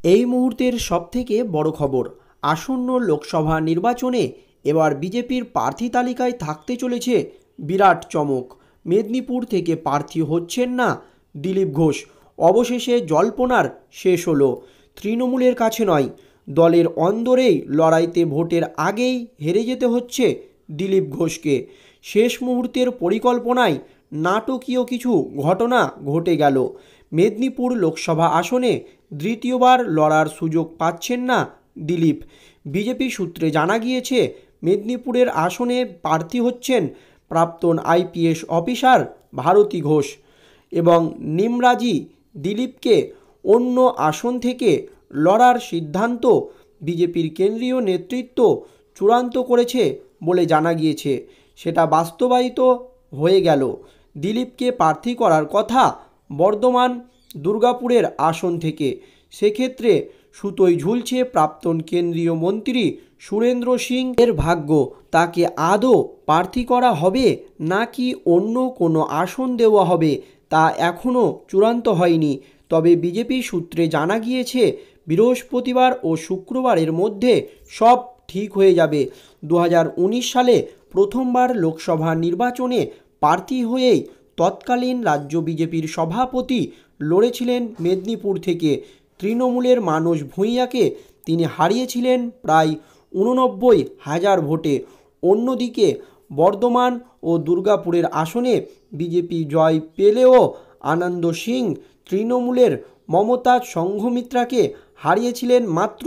এই মুহূর্তের সবথেকে বড় খবর, আসন্ন লোকসভা নির্বাচনে এবার বিজেপির প্রার্থী তালিকায় থাকতে চলেছে বিরাট চমক। মেদিনীপুর থেকে প্রার্থী হচ্ছেন না দিলীপ ঘোষ। অবশেষে জল্পনার শেষ হলো। তৃণমূলের কাছে নয়, দলের অন্দরেই লড়াইতে ভোটের আগেই হেরে যেতে হচ্ছে দিলীপ ঘোষকে। শেষ মুহূর্তের পরিকল্পনায় নাটকীয় কিছু ঘটনা ঘটে গেল। মেদিনীপুর লোকসভা আসনে দ্বিতীয়বার লড়ার সুযোগ পাচ্ছেন না দিলীপ। বিজেপি সূত্রে জানা গিয়েছে, মেদিনীপুরের আসনে প্রার্থী হচ্ছেন প্রাক্তন আইপিএস অফিসার ভারতী ঘোষ এবং নিমরাজি। দিলীপকে অন্য আসন থেকে লড়ার সিদ্ধান্ত বিজেপির কেন্দ্রীয় নেতৃত্ব চূড়ান্ত করেছে বলে জানা গিয়েছে। সেটা বাস্তবায়িত হয়ে গেল। দিলীপকে প্রার্থী করার কথা বর্ধমান দুর্গাপুরের আসন থেকে। সেক্ষেত্রে সুতোয় ঝুলছে প্রাক্তন কেন্দ্রীয় মন্ত্রী সুরেন্দ্র সিং এর ভাগ্য। তাকে আদৌ প্রার্থী করা হবে নাকি অন্য কোনো আসন দেওয়া হবে তা এখনও চূড়ান্ত হয়নি। তবে বিজেপি সূত্রে জানা গিয়েছে, বৃহস্পতিবার ও শুক্রবারের মধ্যে সব ঠিক হয়ে যাবে। 2019 সালে প্রথমবার লোকসভা নির্বাচনে প্রার্থী হয়েই তৎকালীন রাজ্য বিজেপির সভাপতি লড়েছিলেন মেদিনীপুর থেকে। তৃণমূলের মানস ভূঁইয়াকে তিনি হারিয়েছিলেন প্রায় 89,000 ভোটে। অন্যদিকে বর্ধমান ও দুর্গাপুরের আসনে বিজেপি জয় পেলেও আনন্দ সিং তৃণমূলের মমতাজ সংঘমিত্রাকে হারিয়েছিলেন মাত্র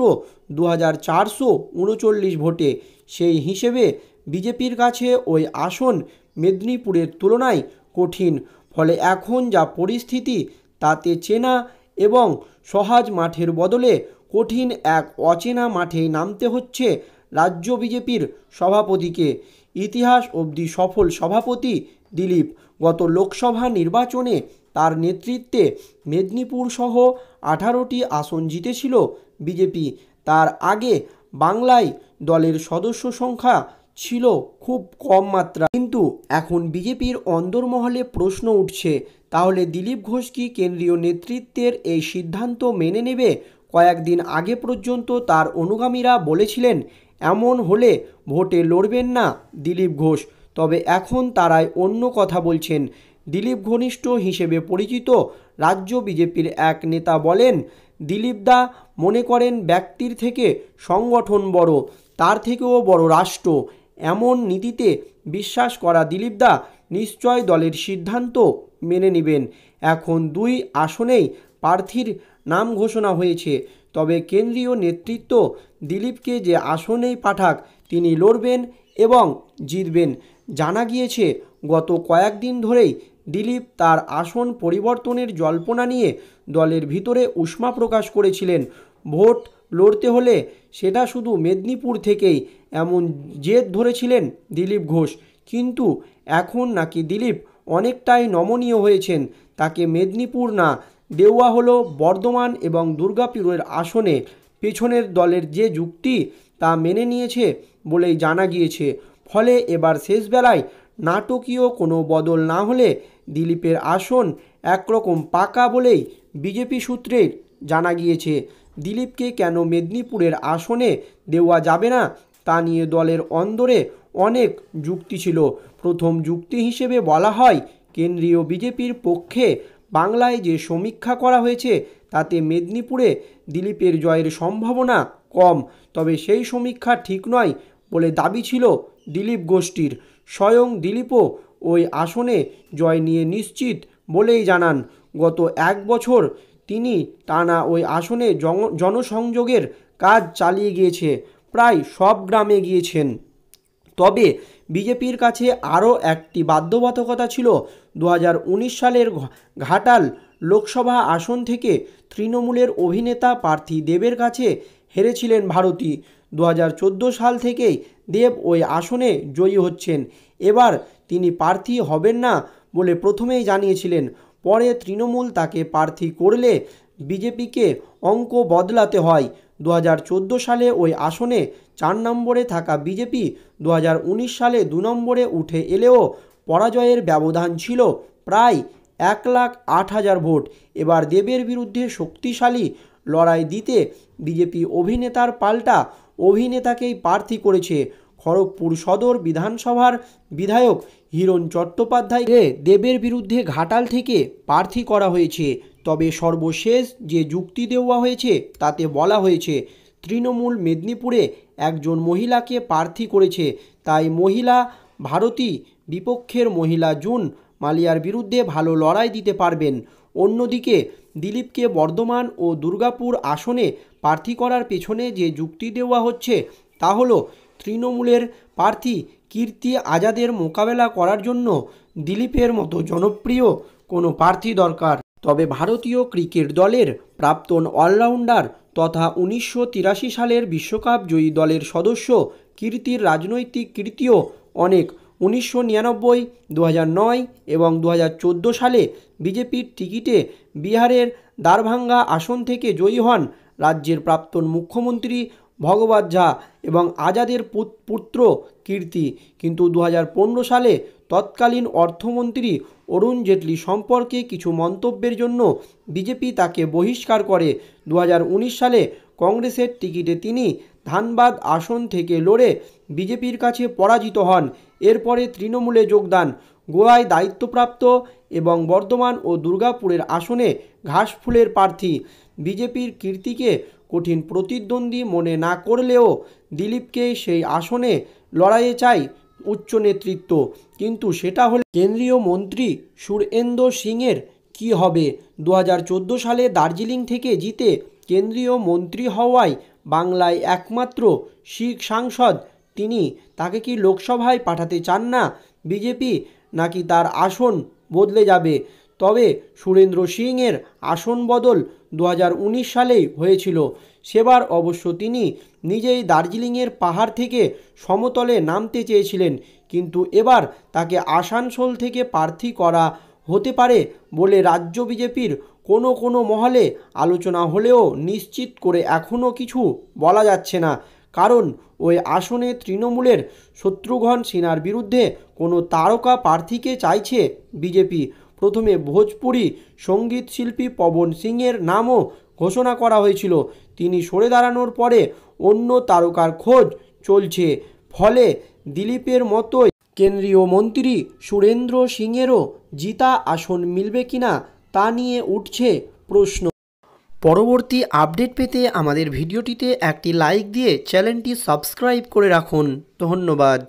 2,439 ভোটে। সেই হিসেবে বিজেপির কাছে ওই আসন মেদিনীপুরের তুলনায় কঠিন। ফলে এখন যা পরিস্থিতি, তাতে চেনা এবং সহজ মাঠের বদলে কঠিন এক অচেনা মাঠে নামতে হচ্ছে রাজ্য বিজেপির সভাপতিকে। ইতিহাস অবধি সফল সভাপতি দিলীপ। গত লোকসভা নির্বাচনে তার নেতৃত্বে মেদিনীপুর সহ 18টি আসন জিতেছিল বিজেপি। তার আগে বাংলায় দলের সদস্য সংখ্যা ছিল খুব কম মাত্রা। কিন্তু এখন বিজেপির অন্দরমহলে প্রশ্ন উঠছে, তাহলে দিলীপ ঘোষ কি কেন্দ্রীয় নেতৃত্বের এই সিদ্ধান্ত মেনে নেবে? কয়েকদিন আগে পর্যন্ত তার অনুগামীরা বলেছিলেন এমন হলে ভোটে লড়বেন না দিলীপ ঘোষ। তবে এখন তারাই অন্য কথা বলছেন। দিলীপ ঘনিষ্ঠ হিসেবে পরিচিত রাজ্য বিজেপির এক নেতা বলেন, দিলীপ দা মনে করেন ব্যক্তির থেকে সংগঠন বড়, তার থেকেও বড় রাষ্ট্র। এমন নীতিতে বিশ্বাস করা দিলীপ দা নিশ্চয় দলের সিদ্ধান্ত মেনে নেবেন। এখন দুই আসনেই প্রার্থীর নাম ঘোষণা হয়েছে। তবে কেন্দ্রীয় নেতৃত্ব দিলীপকে যে আসনেই পাঠাক তিনি লড়বেন এবং জিতবেন। জানা গিয়েছে, গত কয়েকদিন ধরেই দিলীপ তার আসন পরিবর্তনের জল্পনা নিয়ে দলের ভিতরে উষ্মা প্রকাশ করেছিলেন। ভোট লড়তে হলে সেটা শুধু মেদিনীপুর থেকেই, এমন জেদ ধরেছিলেন দিলীপ ঘোষ। কিন্তু এখন নাকি দিলীপ অনেকটাই নমনীয় হয়েছেন। তাকে মেদিনীপুর না দেওয়া হলো বর্ধমান এবং দুর্গাপুরের আসনে। পেছনের দলের যে যুক্তি তা মেনে নিয়েছে বলেই জানা গিয়েছে। ফলে এবার শেষবেলায় নাটকীয় কোনো বদল না হলে দিলীপের আসন একরকম পাকা বলেই বিজেপি সূত্রে জানা গিয়েছে। দিলীপকে কেন মেদিনীপুরের আসনে দেওয়া যাবে না তা নিয়ে দলের অন্দরে অনেক যুক্তি ছিল। প্রথম যুক্তি হিসেবে বলা হয়, কেন্দ্রীয় বিজেপির পক্ষে বাংলায় যে সমীক্ষা করা হয়েছে তাতে মেদিনীপুরে দিলীপের জয়ের সম্ভাবনা কম। তবে সেই সমীক্ষা ঠিক নয় বলে দাবি ছিল দিলীপ গোষ্ঠীর। স্বয়ং দিলীপও ওই আসনে জয় নিয়ে নিশ্চিত বলেই জানান। গত 1 বছর তিনি টানা ওই আসনে জনসংযোগের কাজ চালিয়ে গিয়েছে, প্রায় সব গ্রামে গিয়েছেন। তবে বিজেপির কাছে আরও একটি বাধ্যবাধকতা ছিল। 2019 সালের ঘাটাল লোকসভা আসন থেকে তৃণমূলের অভিনেতা প্রার্থী দেবের কাছে হেরেছিলেন ভারতী। 2014 সাল থেকেই দেব ওই আসনে জয়ী হচ্ছেন। এবার তিনি প্রার্থী হবেন না বলে প্রথমেই জানিয়েছিলেন। পরে তৃণমূল তাকে প্রার্থী করলে বিজেপিকে অঙ্ক বদলাতে হয়। 2014 সালে ওই আসনে 4 নম্বরে থাকা বিজেপি 2019 সালে 2 নম্বরে উঠে এলেও পরাজয়ের ব্যবধান ছিল প্রায় 1,08,000 ভোট। এবার দেবের বিরুদ্ধে শক্তিশালী লড়াই দিতে বিজেপি অভিনেতার পাল্টা অভিনেতাকেই প্রার্থী করেছে। খড়গপুর সদর বিধানসভার বিধায়ক হিরণ চট্টোপাধ্যায়কে দেবের বিরুদ্ধে ঘাটাল থেকে প্রার্থী করা হয়েছে। তবে সর্বশেষ যে যুক্তি দেওয়া হয়েছে তাতে বলা হয়েছে তৃণমূল মেদিনীপুরে একজন মহিলাকে প্রার্থী করেছে, তাই মহিলা ভারতী বিপক্ষের মহিলা জুন মালিয়ার বিরুদ্ধে ভালো লড়াই দিতে পারবেন। অন্যদিকে দিলীপকে বর্ধমান ও দুর্গাপুর আসনে প্রার্থী করার পেছনে যে যুক্তি দেওয়া হচ্ছে তা হলো তৃণমূলের প্রার্থী কীর্তি আজাদের মোকাবেলা করার জন্য দিলীপের মতো জনপ্রিয় কোনো প্রার্থী দরকার। তবে ভারতীয় ক্রিকেট দলের প্রাক্তন অলরাউন্ডার তথা 1983 সালের বিশ্বকাপ জয়ী দলের সদস্য কীর্তির রাজনৈতিক কীর্তিও অনেক। 1999, 2009 এবং 2014 সালে বিজেপির টিকিটে বিহারের দারভাঙ্গা আসন থেকে জয়ী হন রাজ্যের প্রাক্তন মুখ্যমন্ত্রী ভগবত ঝা এবং আজাদের পুত্র কীর্তি। কিন্তু 2015 সালে তৎকালীন অর্থমন্ত্রী অরুণ জেটলি সম্পর্কে কিছু মন্তব্যের জন্য বিজেপি তাকে বহিষ্কার করে। 2019 সালে কংগ্রেসের টিকিটে তিনি ধানবাদ আসন থেকে লড়ে বিজেপির কাছে পরাজিত হন। এরপরে তৃণমূলে যোগদান। গোয়ায় দায়িত্বপ্রাপ্ত এবং বর্ধমান ও দুর্গাপুরের আসনে ঘাসফুলের প্রার্থী। বিজেপির কীর্তিকে কঠিন প্রতিদ্বন্দ্বী মনে না করলেও দিলীপকে সেই আসনে লড়াইয়ে চায় উচ্চ নেতৃত্ব। কিন্তু সেটা হলে কেন্দ্রীয় মন্ত্রী সুরেন্দ্র সিংয়ের কী হবে? 2014 সালে দার্জিলিং থেকে জিতে কেন্দ্রীয় মন্ত্রী হওয়ায় বাংলায় একমাত্র শিখ সাংসদ তিনি। তাকে কি লোকসভায় পাঠাতে চান না বিজেপি, নাকি তার আসন বদলে যাবে? তবে সুরেন্দ্র সিংয়ের আসন বদল 2019 সালেই হয়েছিল। সেবার অবশ্য তিনি নিজেই দার্জিলিংয়ের পাহাড় থেকে সমতলে নামতে চেয়েছিলেন, কিন্তু এবার তাকে আসানসোল থেকে প্রার্থী করা হতে পারে বলে রাজ্য বিজেপির কোনো মহলে আলোচনা হলেও নিশ্চিত করে এখনও কিছু বলা যাচ্ছে না। কারণ ওই আসনে তৃণমূলের শত্রুঘ্ন সিনহার বিরুদ্ধে কোনো তারকা প্রার্থীকে চাইছে বিজেপি। প্রথমে ভোজপুরি সঙ্গীত শিল্পী পবন সিংয়ের নামও ঘোষণা করা হয়েছিল, তিনি সরে দাঁড়ানোর পরে অন্য তারকার খোঁজ চলছে। ফলে দিলীপের মতোই কেন্দ্রীয় মন্ত্রী সুরেন্দ্র সিংয়েরও জিতা আসন মিলবে কিনা তা নিয়ে উঠছে প্রশ্ন। পরবর্তী আপডেট পেতে আমাদের ভিডিওটিতে একটি লাইক দিয়ে চ্যানেলটি সাবস্ক্রাইব করে রাখুন। ধন্যবাদ।